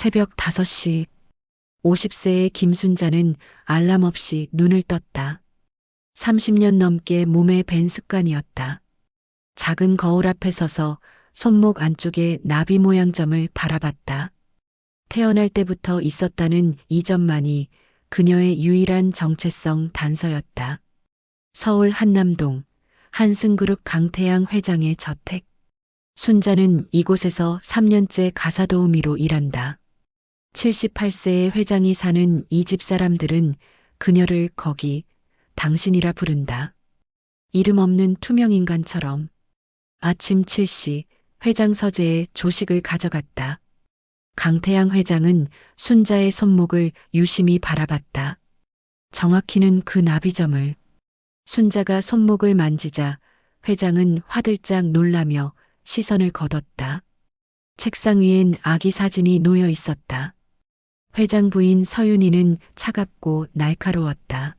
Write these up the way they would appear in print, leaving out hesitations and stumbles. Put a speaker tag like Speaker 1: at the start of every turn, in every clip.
Speaker 1: 새벽 5시 50세의 김순자는 알람 없이 눈을 떴다. 30년 넘게 몸에 밴 습관이었다. 작은 거울 앞에 서서 손목 안쪽의 나비 모양 점을 바라봤다. 태어날 때부터 있었다는 이 점만이 그녀의 유일한 정체성 단서였다. 서울 한남동 한승그룹 강태양 회장의 저택. 순자는 이곳에서 3년째 가사도우미로 일한다. 78세의 회장이 사는 이 집 사람들은 그녀를 거기 당신이라 부른다. 이름 없는 투명인간처럼. 아침 7시 회장 서재에 조식을 가져갔다. 강태양 회장은 순자의 손목을 유심히 바라봤다. 정확히는 그 나비점을. 순자가 손목을 만지자 회장은 화들짝 놀라며 시선을 거뒀다. 책상 위엔 아기 사진이 놓여 있었다. 회장 부인 서윤이는 차갑고 날카로웠다.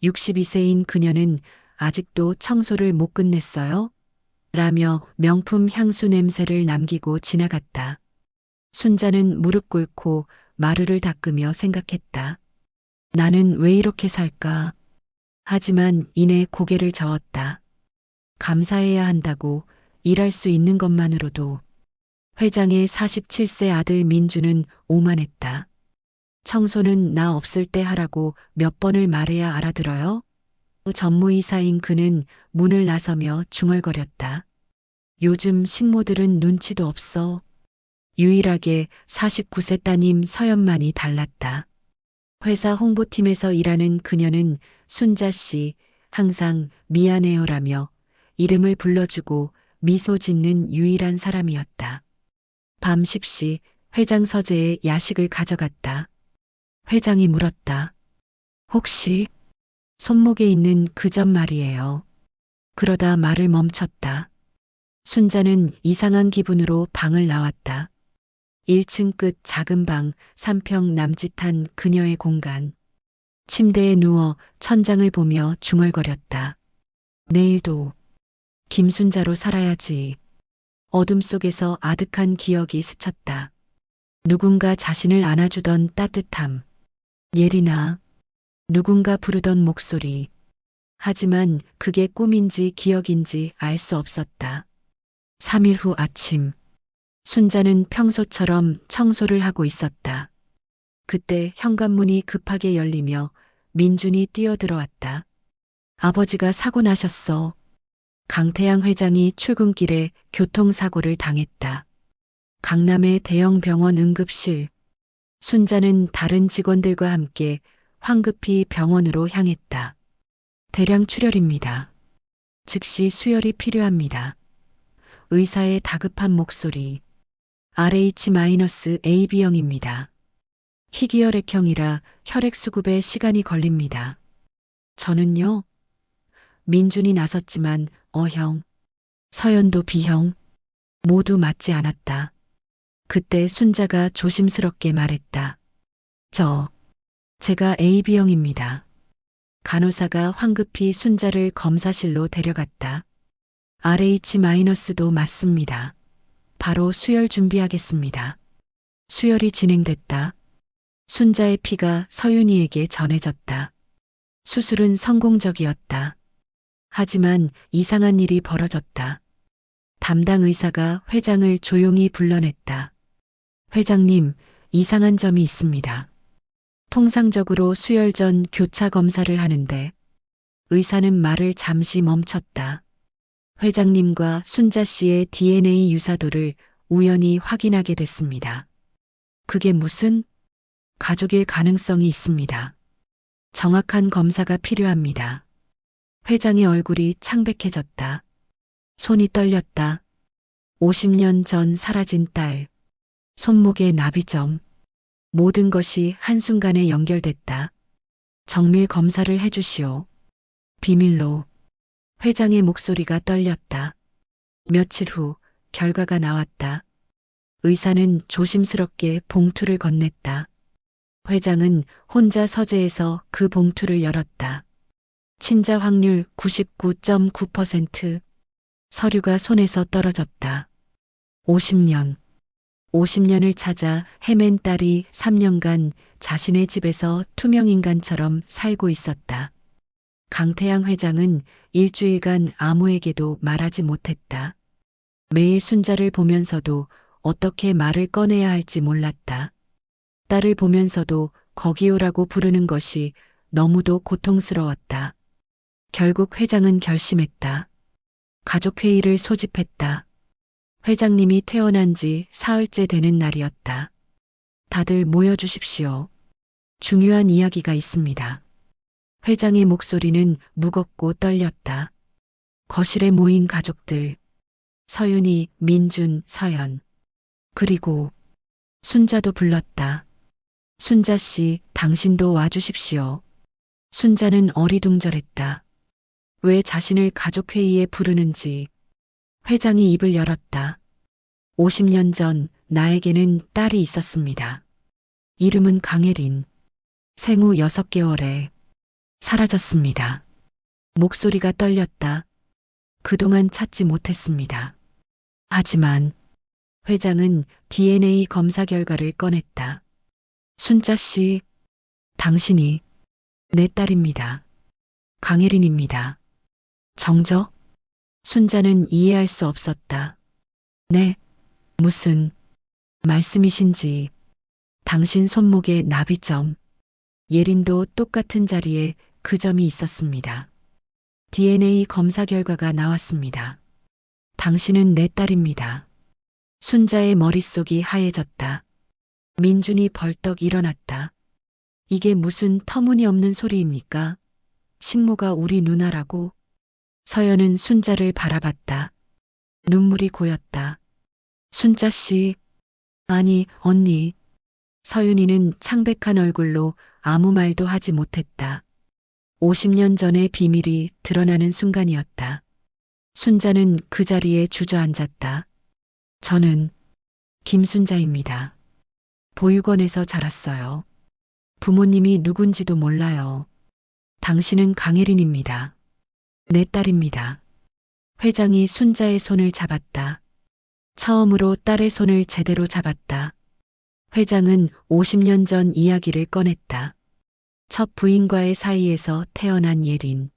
Speaker 1: 62세인 그녀는 아직도 청소를 못 끝냈어요? 라며 명품 향수 냄새를 남기고 지나갔다. 순자는 무릎 꿇고 마루를 닦으며 생각했다. 나는 왜 이렇게 살까? 하지만 이내 고개를 저었다. 감사해야 한다고 일할 수 있는 것만으로도. 회장의 47세 아들 민주는 오만했다. 청소는 나 없을 때 하라고 몇 번을 말해야 알아들어요? 전무이사인 그는 문을 나서며 중얼거렸다. 요즘 식모들은 눈치도 없어. 유일하게 49세 따님 서연만이 달랐다. 회사 홍보팀에서 일하는 그녀는 순자 씨, 항상 미안해요라며 이름을 불러주고 미소 짓는 유일한 사람이었다. 밤 10시 회장 서재에 야식을 가져갔다. 회장이 물었다. 혹시 손목에 있는 그 점 말이에요. 그러다 말을 멈췄다. 순자는 이상한 기분으로 방을 나왔다. 1층 끝 작은 방, 3평 남짓한 그녀의 공간. 침대에 누워 천장을 보며 중얼거렸다. 내일도 김순자로 살아야지. 어둠 속에서 아득한 기억이 스쳤다. 누군가 자신을 안아주던 따뜻함. 예린아. 누군가 부르던 목소리. 하지만 그게 꿈인지 기억인지 알 수 없었다. 3일 후 아침. 순자는 평소처럼 청소를 하고 있었다. 그때 현관문이 급하게 열리며 민준이 뛰어들어왔다. 아버지가 사고 나셨어. 강태양 회장이 출근길에 교통사고를 당했다. 강남의 대형 병원 응급실. 순자는 다른 직원들과 함께 황급히 병원으로 향했다. 대량 출혈입니다. 즉시 수혈이 필요합니다. 의사의 다급한 목소리. RH-AB형입니다. 희귀혈액형이라 혈액 수급에 시간이 걸립니다. 저는요? 민준이 나섰지만 O형, 서연도 B형, 모두 맞지 않았다. 그때 순자가 조심스럽게 말했다. 제가 AB형입니다. 간호사가 황급히 순자를 검사실로 데려갔다. RH- 맞습니다. 바로 수혈 준비하겠습니다. 수혈이 진행됐다. 순자의 피가 서윤이에게 전해졌다. 수술은 성공적이었다. 하지만 이상한 일이 벌어졌다. 담당 의사가 회장을 조용히 불러냈다. 회장님, 이상한 점이 있습니다. 통상적으로 수혈 전 교차 검사를 하는데 의사는 말을 잠시 멈췄다. 회장님과 순자 씨의 DNA 유사도를 우연히 확인하게 됐습니다. 그게 무슨 가족일 가능성이 있습니다. 정확한 검사가 필요합니다. 회장의 얼굴이 창백해졌다. 손이 떨렸다. 50년 전 사라진 딸, 손목의 나비점. 모든 것이 한순간에 연결됐다. 정밀 검사를 해주시오. 비밀로. 회장의 목소리가 떨렸다. 며칠 후 결과가 나왔다. 의사는 조심스럽게 봉투를 건넸다. 회장은 혼자 서재에서 그 봉투를 열었다. 친자 확률 99.9%. 서류가 손에서 떨어졌다. 50년. 50년을 찾아 헤맨 딸이 3년간 자신의 집에서 투명인간처럼 살고 있었다. 강태양 회장은 일주일간 아무에게도 말하지 못했다. 매일 순자를 보면서도 어떻게 말을 꺼내야 할지 몰랐다. 딸을 보면서도 거기 오라고 부르는 것이 너무도 고통스러웠다. 결국 회장은 결심했다. 가족회의를 소집했다. 회장님이 퇴원한 지 사흘째 되는 날이었다. 다들 모여주십시오. 중요한 이야기가 있습니다. 회장의 목소리는 무겁고 떨렸다. 거실에 모인 가족들. 서윤이, 민준, 서연. 그리고 순자도 불렀다. 순자 씨, 당신도 와주십시오. 순자는 어리둥절했다. 왜 자신을 가족회의에 부르는지. 회장이 입을 열었다. 50년 전 나에게는 딸이 있었습니다. 이름은 강혜린. 생후 6개월에 사라졌습니다. 목소리가 떨렸다. 그동안 찾지 못했습니다. 하지만 회장은 DNA 검사 결과를 꺼냈다. 순자 씨, 당신이 내 딸입니다. 강혜린입니다. 정적? 순자는 이해할 수 없었다. 네, 무슨 말씀이신지. 당신 손목에 나비점. 예린도 똑같은 자리에 그 점이 있었습니다. DNA 검사 결과가 나왔습니다. 당신은 내 딸입니다. 순자의 머릿속이 하얘졌다. 민준이 벌떡 일어났다. 이게 무슨 터무니없는 소리입니까? 식모가 우리 누나라고? 서연은 순자를 바라봤다. 눈물이 고였다. 순자 씨, 아니, 언니. 서윤이는 창백한 얼굴로 아무 말도 하지 못했다. 50년 전의 비밀이 드러나는 순간이었다. 순자는 그 자리에 주저앉았다. 저는 김순자입니다. 보육원에서 자랐어요. 부모님이 누군지도 몰라요. 당신은 강혜린입니다. 내 딸입니다. 회장이 순자의 손을 잡았다. 처음으로 딸의 손을 제대로 잡았다. 회장은 50년 전 이야기를 꺼냈다. 첫 부인과의 사이에서 태어난 예린.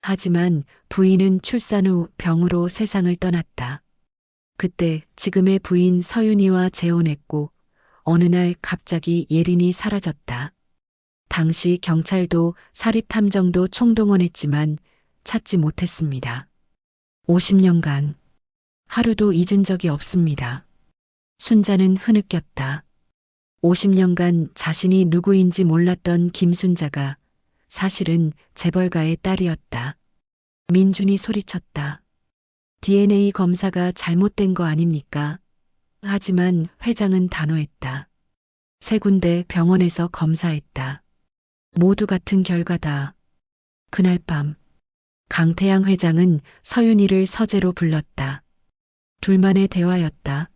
Speaker 1: 하지만 부인은 출산 후 병으로 세상을 떠났다. 그때 지금의 부인 서윤이와 재혼했고 어느 날 갑자기 예린이 사라졌다. 당시 경찰도 사립탐정도 총동원했지만 찾지 못했습니다. 50년간 하루도 잊은 적이 없습니다. 순자는 흐느꼈다. 50년간 자신이 누구인지 몰랐던 김순자가 사실은 재벌가의 딸이었다. 민준이 소리쳤다. DNA 검사가 잘못된 거 아닙니까? 하지만 회장은 단호했다. 3군데 병원에서 검사했다. 모두 같은 결과다. 그날 밤 강태양 회장은 서윤이를 서재로 불렀다. 둘만의 대화였다.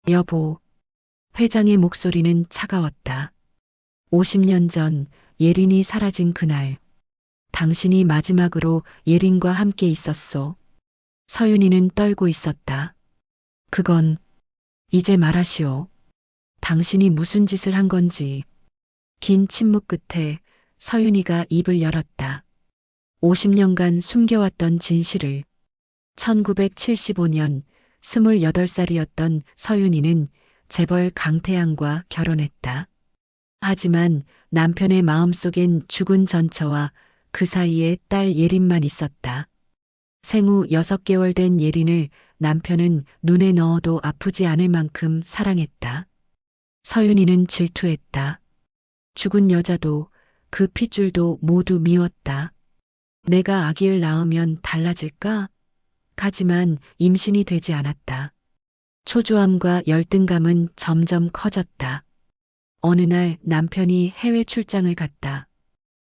Speaker 1: 여보. 회장의 목소리는 차가웠다. 50년 전 예린이 사라진 그날. 당신이 마지막으로 예린과 함께 있었소. 서윤이는 떨고 있었다. 그건 이제 말하시오. 당신이 무슨 짓을 한 건지. 긴 침묵 끝에 서윤이가 입을 열었다. 50년간 숨겨왔던 진실을. 1975년 28살이었던 서윤이는 재벌 강태양과 결혼했다. 하지만 남편의 마음속엔 죽은 전처와 그 사이에 딸 예린만 있었다. 생후 6개월 된 예린을 남편은 눈에 넣어도 아프지 않을 만큼 사랑했다. 서윤이는 질투했다. 죽은 여자도 그 핏줄도 모두 미웠다. 내가 아기를 낳으면 달라질까? 하지만 임신이 되지 않았다. 초조함과 열등감은 점점 커졌다. 어느 날 남편이 해외 출장을 갔다.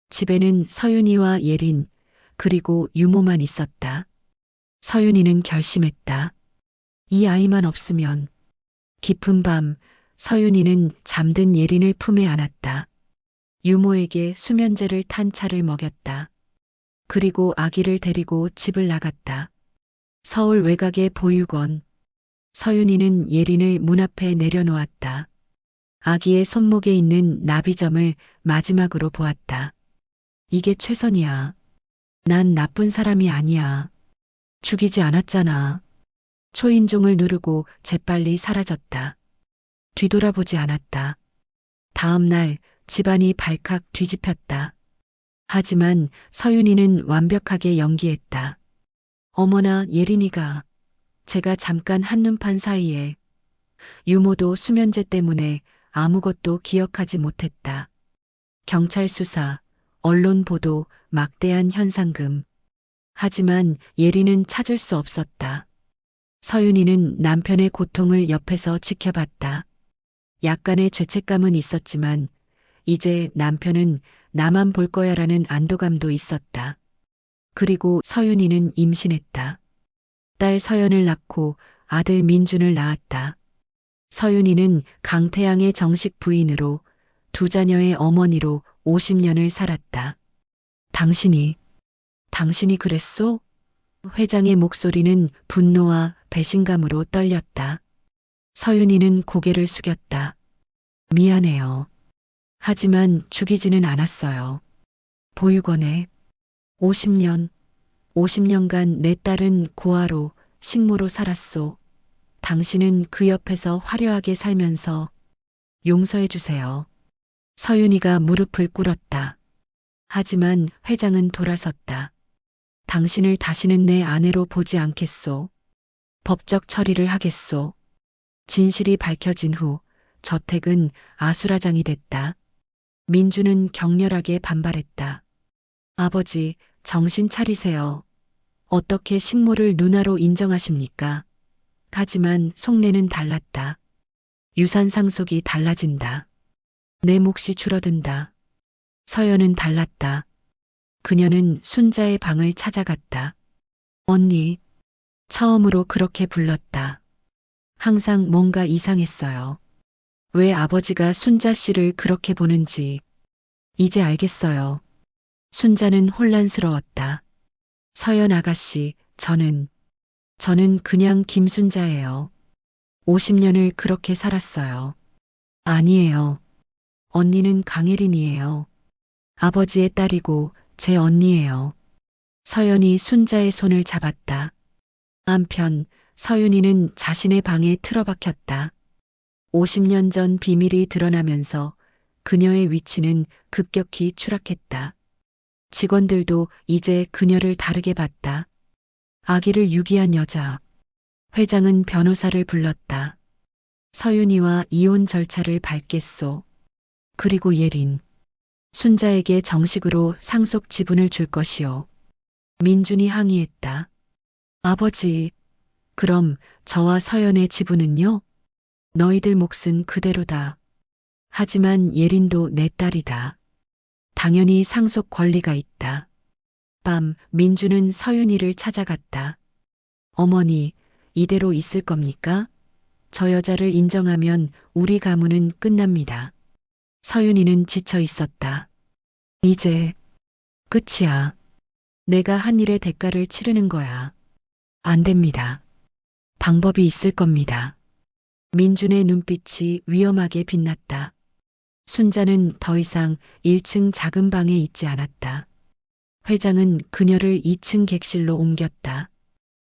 Speaker 1: 집에는 서윤이와 예린, 그리고 유모만 있었다. 서윤이는 결심했다. 이 아이만 없으면. 깊은 밤 서윤이는 잠든 예린을 품에 안았다. 유모에게 수면제를 탄 차를 먹였다. 그리고 아기를 데리고 집을 나갔다. 서울 외곽의 보육원. 서윤이는 예린을 문 앞에 내려놓았다. 아기의 손목에 있는 나비점을 마지막으로 보았다. 이게 최선이야. 난 나쁜 사람이 아니야. 죽이지 않았잖아. 초인종을 누르고 재빨리 사라졌다. 뒤돌아보지 않았다. 다음 날 집안이 발칵 뒤집혔다. 하지만 서윤이는 완벽하게 연기했다. 어머나 예린이가 제가 잠깐 한눈판 사이에 유모도 수면제 때문에 아무것도 기억하지 못했다. 경찰 수사, 언론 보도, 막대한 현상금. 하지만 예린은 찾을 수 없었다. 서윤이는 남편의 고통을 옆에서 지켜봤다. 약간의 죄책감은 있었지만 이제 남편은 나만 볼 거야라는 안도감도 있었다. 그리고 서윤이는 임신했다. 딸 서연을 낳고 아들 민준을 낳았다. 서윤이는 강태양의 정식 부인으로 두 자녀의 어머니로 50년을 살았다. 당신이 그랬소? 회장의 목소리는 분노와 배신감으로 떨렸다. 서윤이는 고개를 숙였다. 미안해요. 하지만 죽이지는 않았어요. 보육원에 50년간 내 딸은 고아로 식모로 살았소. 당신은 그 옆에서 화려하게 살면서 용서해 주세요. 서윤이가 무릎을 꿇었다. 하지만 회장은 돌아섰다. 당신을 다시는 내 아내로 보지 않겠소. 법적 처리를 하겠소. 진실이 밝혀진 후 저택은 아수라장이 됐다. 민주는 격렬하게 반발했다. 아버지, 정신 차리세요. 어떻게 식모를 누나로 인정하십니까? 하지만 속내는 달랐다. 유산 상속이 달라진다. 내 몫이 줄어든다. 서연은 달랐다. 그녀는 순자의 방을 찾아갔다. 언니, 처음으로 그렇게 불렀다. 항상 뭔가 이상했어요. 왜 아버지가 순자 씨를 그렇게 보는지 이제 알겠어요. 순자는 혼란스러웠다. 서연 아가씨, 저는 그냥 김순자예요. 50년을 그렇게 살았어요. 아니에요. 언니는 강혜린이에요. 아버지의 딸이고 제 언니예요. 서연이 순자의 손을 잡았다. 한편 서윤이는 자신의 방에 틀어박혔다. 50년 전 비밀이 드러나면서 그녀의 위치는 급격히 추락했다. 직원들도 이제 그녀를 다르게 봤다. 아기를 유기한 여자. 회장은 변호사를 불렀다. 서윤이와 이혼 절차를 밟겠소. 그리고 예린. 순자에게 정식으로 상속 지분을 줄 것이요. 민준이 항의했다. 아버지, 그럼 저와 서연의 지분은요? 너희들 몫은 그대로다. 하지만 예린도 내 딸이다. 당연히 상속 권리가 있다. 밤 민주는 서윤이를 찾아갔다. 어머니, 이대로 있을 겁니까? 저 여자를 인정하면 우리 가문은 끝납니다. 서윤이는 지쳐 있었다. 이제 끝이야. 내가 한 일의 대가를 치르는 거야. 안 됩니다. 방법이 있을 겁니다. 민준의 눈빛이 위험하게 빛났다. 순자는 더 이상 1층 작은 방에 있지 않았다. 회장은 그녀를 2층 객실로 옮겼다.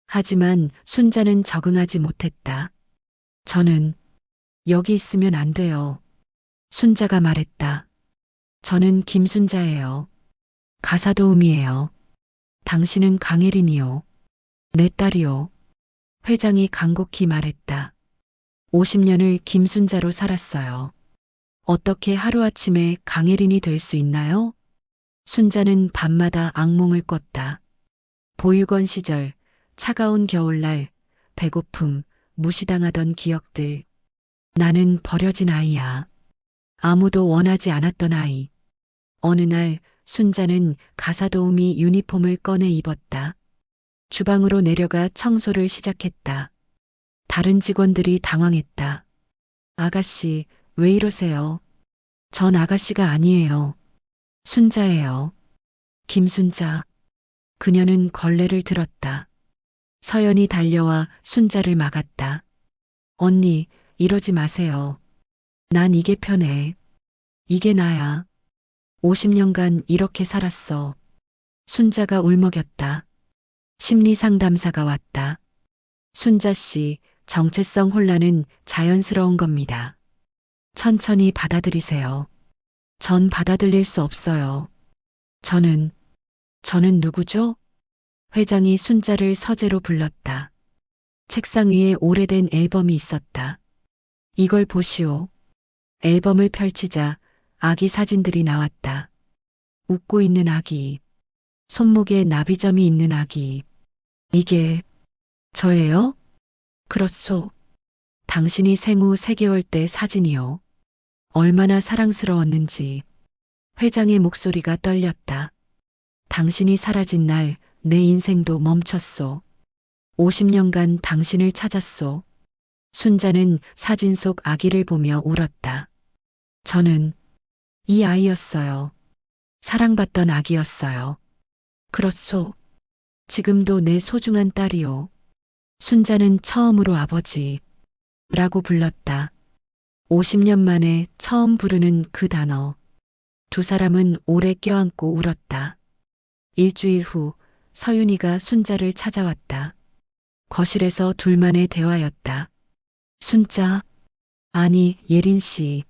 Speaker 1: 하지만 순자는 적응하지 못했다. 저는 여기 있으면 안 돼요. 순자가 말했다. 저는 김순자예요. 가사도우미예요. 당신은 강혜린이요. 내 딸이요. 회장이 간곡히 말했다. 50년을 김순자로 살았어요. 어떻게 하루아침에 강혜린이 될 수 있나요? 순자는 밤마다 악몽을 꿨다. 보육원 시절, 차가운 겨울날, 배고픔, 무시당하던 기억들. 나는 버려진 아이야. 아무도 원하지 않았던 아이. 어느 날 순자는 가사도우미 유니폼을 꺼내 입었다. 주방으로 내려가 청소를 시작했다. 다른 직원들이 당황했다. 아가씨, 왜 이러세요? 전 아가씨가 아니에요. 순자예요. 김순자. 그녀는 걸레를 들었다. 서연이 달려와 순자를 막았다. 언니, 이러지 마세요. 난 이게 편해. 이게 나야. 50년간 이렇게 살았어. 순자가 울먹였다. 심리상담사가 왔다. 순자 씨, 정체성 혼란은 자연스러운 겁니다. 천천히 받아들이세요. 전 받아들일 수 없어요. 저는 누구죠? 회장이 순자를 서재로 불렀다. 책상 위에 오래된 앨범이 있었다. 이걸 보시오. 앨범을 펼치자 아기 사진들이 나왔다. 웃고 있는 아기. 손목에 나비점이 있는 아기. 이게 저예요? 그렇소. 당신이 생후 3개월 때 사진이요. 얼마나 사랑스러웠는지. 회장의 목소리가 떨렸다. 당신이 사라진 날 내 인생도 멈췄소. 50년간 당신을 찾았소. 순자는 사진 속 아기를 보며 울었다. 저는 이 아이였어요. 사랑받던 아기였어요. 그렇소. 지금도 내 소중한 딸이요. 순자는 처음으로 아버지라고 불렀다. 50년 만에 처음 부르는 그 단어. 두 사람은 오래 껴안고 울었다. 일주일 후 서윤이가 순자를 찾아왔다. 거실에서 둘만의 대화였다. 순자, 아니 예린 씨.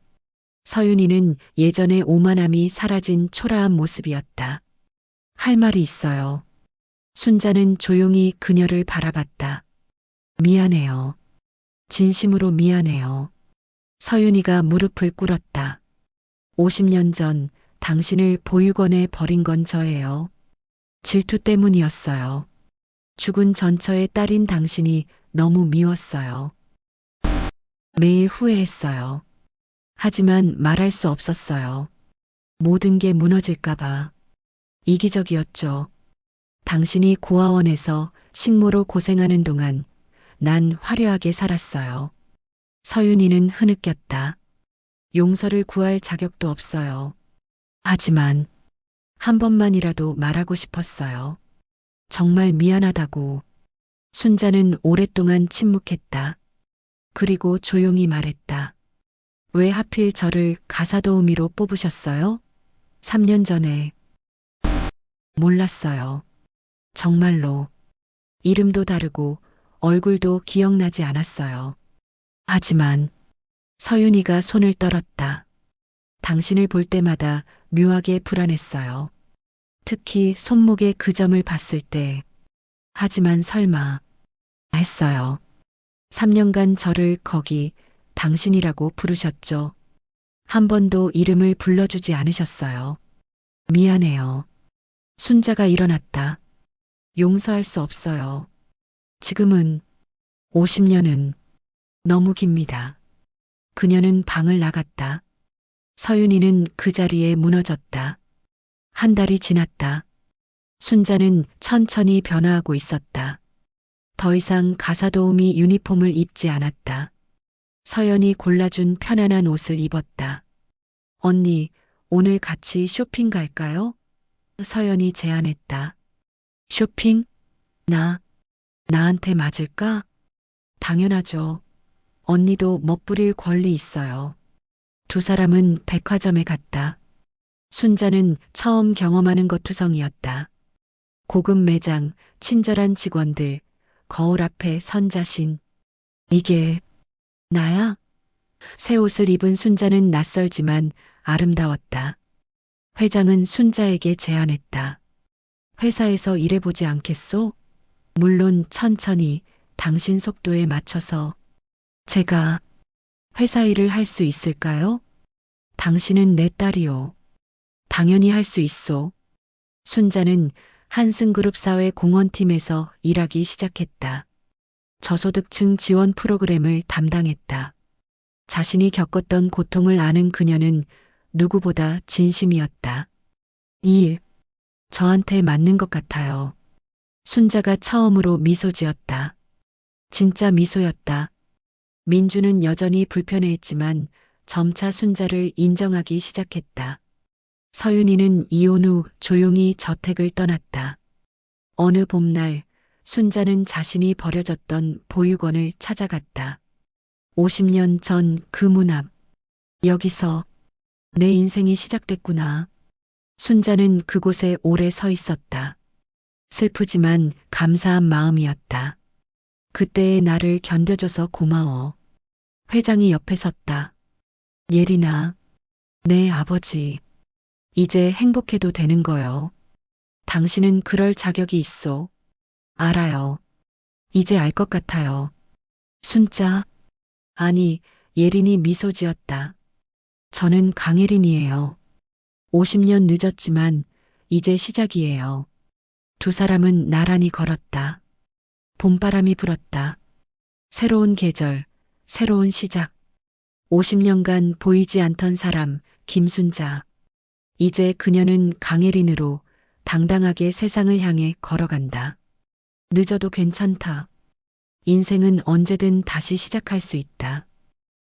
Speaker 1: 서윤이는 예전의 오만함이 사라진 초라한 모습이었다. 할 말이 있어요. 순자는 조용히 그녀를 바라봤다. 미안해요. 진심으로 미안해요. 서윤이가 무릎을 꿇었다. 50년 전 당신을 보육원에 버린 건 저예요. 질투 때문이었어요. 죽은 전처의 딸인 당신이 너무 미웠어요. 매일 후회했어요. 하지만 말할 수 없었어요. 모든 게 무너질까봐. 이기적이었죠. 당신이 고아원에서 식모로 고생하는 동안 난 화려하게 살았어요. 서윤이는 흐느꼈다. 용서를 구할 자격도 없어요. 하지만 한 번만이라도 말하고 싶었어요. 정말 미안하다고. 순자는 오랫동안 침묵했다. 그리고 조용히 말했다. 왜 하필 저를 가사도우미로 뽑으셨어요? 3년 전에. 몰랐어요. 정말로. 이름도 다르고 얼굴도 기억나지 않았어요. 하지만 서윤이가 손을 떨었다. 당신을 볼 때마다 묘하게 불안했어요. 특히 손목의 그 점을 봤을 때. 하지만 설마 했어요. 3년간 저를 거기 당신이라고 부르셨죠. 한 번도 이름을 불러주지 않으셨어요. 미안해요. 순자가 일어났다. 용서할 수 없어요. 지금은 50년은 너무 깁니다. 그녀는 방을 나갔다. 서윤이는 그 자리에 무너졌다. 한 달이 지났다. 순자는 천천히 변화하고 있었다. 더 이상 가사도우미 유니폼을 입지 않았다. 서연이 골라준 편안한 옷을 입었다. 언니, 오늘 같이 쇼핑 갈까요? 서연이 제안했다. 쇼핑? 나한테 맞을까? 당연하죠. 언니도 멋부릴 권리 있어요. 두 사람은 백화점에 갔다. 순자는 처음 경험하는 것 투성이었다. 고급 매장, 친절한 직원들, 거울 앞에 선 자신. 이게 나야? 새 옷을 입은 순자는 낯설지만 아름다웠다. 회장은 순자에게 제안했다. 회사에서 일해보지 않겠소? 물론 천천히 당신 속도에 맞춰서. 제가 회사 일을 할 수 있을까요? 당신은 내 딸이요. 당연히 할 수 있소. 순자는 한승그룹 사회 공헌팀에서 일하기 시작했다. 저소득층 지원 프로그램을 담당했다. 자신이 겪었던 고통을 아는 그녀는 누구보다 진심이었다. 이 일, 저한테 맞는 것 같아요. 순자가 처음으로 미소 지었다. 진짜 미소였다. 민주는 여전히 불편해했지만 점차 순자를 인정하기 시작했다. 서윤이는 이혼 후 조용히 저택을 떠났다. 어느 봄날 순자는 자신이 버려졌던 보육원을 찾아갔다. 50년 전 그 문 앞. 여기서 내 인생이 시작됐구나. 순자는 그곳에 오래 서 있었다. 슬프지만 감사한 마음이었다. 그때의 나를 견뎌줘서 고마워. 회장이 옆에 섰다. 예린아, 내 아버지. 이제 행복해도 되는 거요. 당신은 그럴 자격이 있어. 알아요. 이제 알 것 같아요. 순자. 아니, 예린이 미소 지었다. 저는 강예린이에요. 50년 늦었지만 이제 시작이에요. 두 사람은 나란히 걸었다. 봄바람이 불었다. 새로운 계절, 새로운 시작. 50년간 보이지 않던 사람, 김순자. 이제 그녀는 강예린으로 당당하게 세상을 향해 걸어간다. 늦어도 괜찮다. 인생은 언제든 다시 시작할 수 있다.